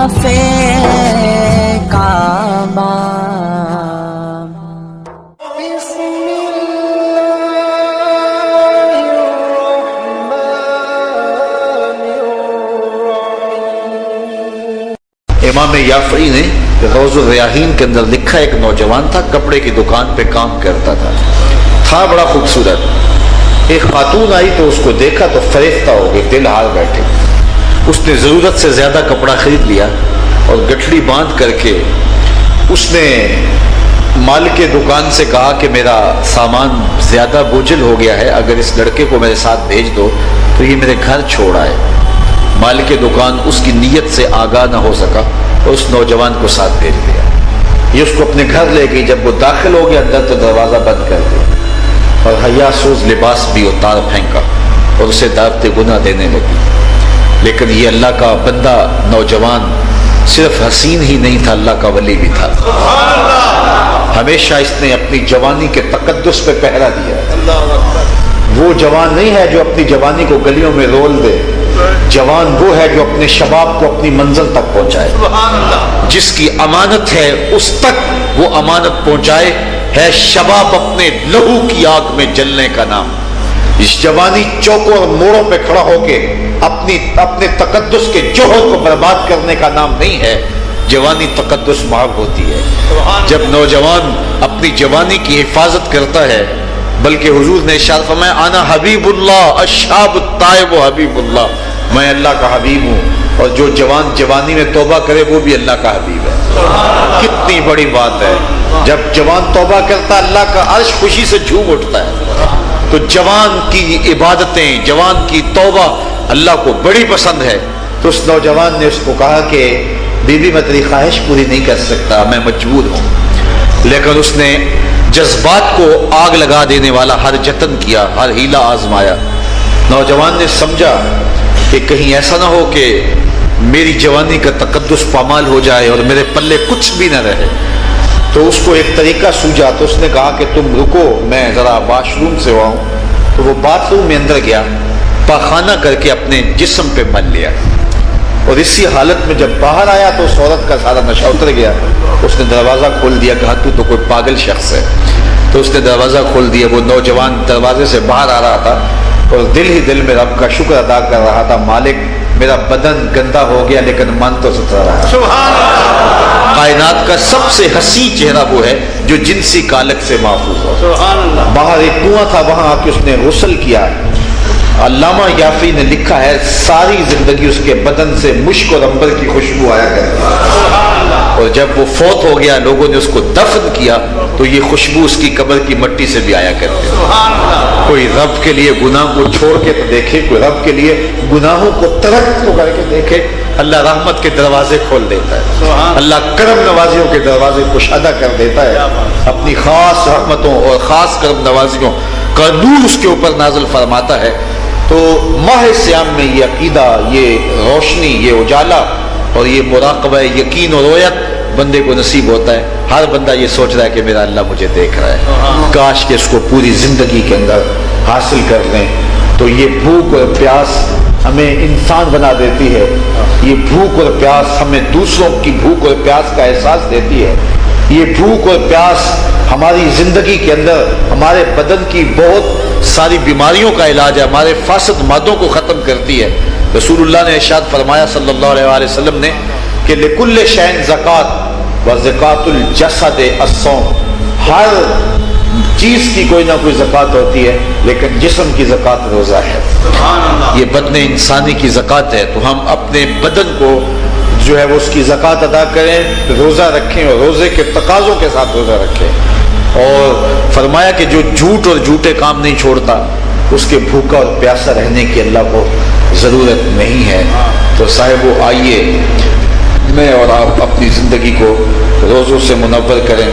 کافے کامام امام یافعی نے روض الریاحین کے اندر لکھا، ایک نوجوان تھا، کپڑے کی دکان پہ کام کرتا تھا بڑا خوبصورت۔ ایک خاتون آئی تو اس کو دیکھا تو فریفتہ ہو گئی، دل ہار بیٹھے۔ اس نے ضرورت سے زیادہ کپڑا خرید لیا اور گٹھڑی باندھ کر کے اس نے مالک دکان سے کہا کہ میرا سامان زیادہ بوجھل ہو گیا ہے، اگر اس لڑکے کو میرے ساتھ بھیج دو تو یہ میرے گھر چھوڑ آئے۔ مالک دکان اس کی نیت سے آگاہ نہ ہو سکا اور اس نوجوان کو ساتھ بھیج دیا۔ یہ اس کو اپنے گھر لے گئی، جب وہ داخل ہو گیا اندر تو دروازہ بند کر دیا اور حیا سوز لباس بھی اتار پھینکا اور اسے دعوت گناہ دینے لگی۔ لیکن یہ اللہ کا بندہ نوجوان صرف حسین ہی نہیں تھا، اللہ کا ولی بھی تھا۔ ہمیشہ اس نے اپنی جوانی کے تقدس پہ پہرا دیا۔ وہ جوان نہیں ہے جو اپنی جوانی کو گلیوں میں رول دے، جوان وہ ہے جو اپنے شباب کو اپنی منزل تک پہنچائے، جس کی امانت ہے اس تک وہ امانت پہنچائے۔ ہے شباب اپنے لہو کی آگ میں جلنے کا نام۔ اس جوانی چوکوں اور موڑوں پہ کھڑا ہو کے اپنے تقدس کے جوہر کو برباد کرنے کا نام نہیں ہے۔ جوانی تقدس محب ہوتی ہے جب نوجوان اپنی جوانی کی حفاظت کرتا ہے، بلکہ حضور نے ارشاد فرمایا انا حبیب اللہ الشاب الطائب حبیب اللہ، میں اللہ کا حبیب ہوں، اور جو جوان جوانی میں توبہ کرے وہ بھی اللہ کا حبیب ہے۔ کتنی بڑی بات ہے، جب جوان توبہ کرتا اللہ کا عرش خوشی سے جھوم اٹھتا ہے۔ تو جوان کی عبادتیں، جوان کی توبہ اللہ کو بڑی پسند ہے۔ تو اس نوجوان نے اس کو کہا کہ بی بی میں تیری خواہش پوری نہیں کر سکتا، میں مجبور ہوں۔ لیکن اس نے جذبات کو آگ لگا دینے والا ہر جتن کیا، ہر ہیلا آزمایا۔ نوجوان نے سمجھا کہ کہیں ایسا نہ ہو کہ میری جوانی کا تقدس پامال ہو جائے اور میرے پلے کچھ بھی نہ رہے۔ تو اس کو ایک طریقہ سوجا، تو اس نے کہا کہ تم رکو، میں ذرا واش روم سے آؤں۔ تو وہ باتھ روم میں اندر گیا، پاخانہ کر کے اپنے جسم پہ مل لیا، اور اسی حالت میں جب باہر آیا تو اس عورت کا سارا نشہ اتر گیا۔ اس نے دروازہ کھول دیا، کہا تو کوئی پاگل شخص ہے۔ تو اس نے دروازہ کھول دیا۔ وہ نوجوان دروازے سے باہر آ رہا تھا اور دل ہی دل میں رب کا شکر ادا کر رہا تھا، مالک میرا بدن گندا ہو گیا لیکن من تو ستھرا رہا۔ کائنات کا سب سے حسین چہرہ وہ ہے جو جنسی کالک سے محفوظ ہو۔ باہر ایک کنواں تھا، وہاں آ کے اس نے غسل کیا۔ علامہ یافعی نے لکھا ہے ساری زندگی اس کے بدن سے مشک اور عنبر کی خوشبو آیا کرتی، اور جب وہ فوت ہو گیا لوگوں نے اس کو دفن کیا تو یہ خوشبو اس کی قبر کی مٹی سے بھی آیا کرتی۔ کوئی رب کے لیے گناہ کو چھوڑ کے تو دیکھے، کوئی رب کے لیے گناہوں کو ترک تو کر کے دیکھے، اللہ رحمت کے دروازے کھول دیتا ہے، اللہ کرم نوازیوں کے دروازے کشادہ کر دیتا ہے، اپنی خاص رحمتوں اور خاص کرم نوازیوں کا نور اس کے اوپر نازل فرماتا ہے۔ تو ماہ سیام میں یہ عقیدہ، یہ روشنی، یہ اجالا اور یہ مراقبہ یقین اور رویت بندے کو نصیب ہوتا ہے۔ ہر بندہ یہ سوچ رہا ہے کہ میرا اللہ مجھے دیکھ رہا ہے، کاش کہ اس کو پوری زندگی کے اندر حاصل کر لیں۔ تو یہ بھوک اور پیاس ہمیں انسان بنا دیتی ہے، یہ بھوک اور پیاس ہمیں دوسروں کی بھوک اور پیاس کا احساس دیتی ہے، یہ بھوک اور پیاس ہماری زندگی کے اندر ہمارے بدن کی بہت ساری بیماریوں کا علاج ہے، ہمارے فاسد مادوں کو ختم کرتی ہے۔ رسول اللہ نے ارشاد فرمایا صلی اللہ علیہ وسلم نے کہ لکل شیء زکات و زکات الجسد الصوم، ہر چیز کی کوئی نہ کوئی زکات ہوتی ہے لیکن جسم کی زکات روزہ ہے۔ یہ بدن انسانی کی زکات ہے، تو ہم اپنے بدن کو جو ہے وہ اس کی زکات ادا کریں، روزہ رکھیں اور روزے کے تقاضوں کے ساتھ روزہ رکھیں۔ اور فرمایا کہ جو جھوٹ اور جھوٹے کام نہیں چھوڑتا اس کے بھوکا اور پیاسا رہنے کی اللہ کو ضرورت نہیں ہے۔ تو صاحبو آئیے میں اور آپ اپنی زندگی کو روزوں سے منور کریں۔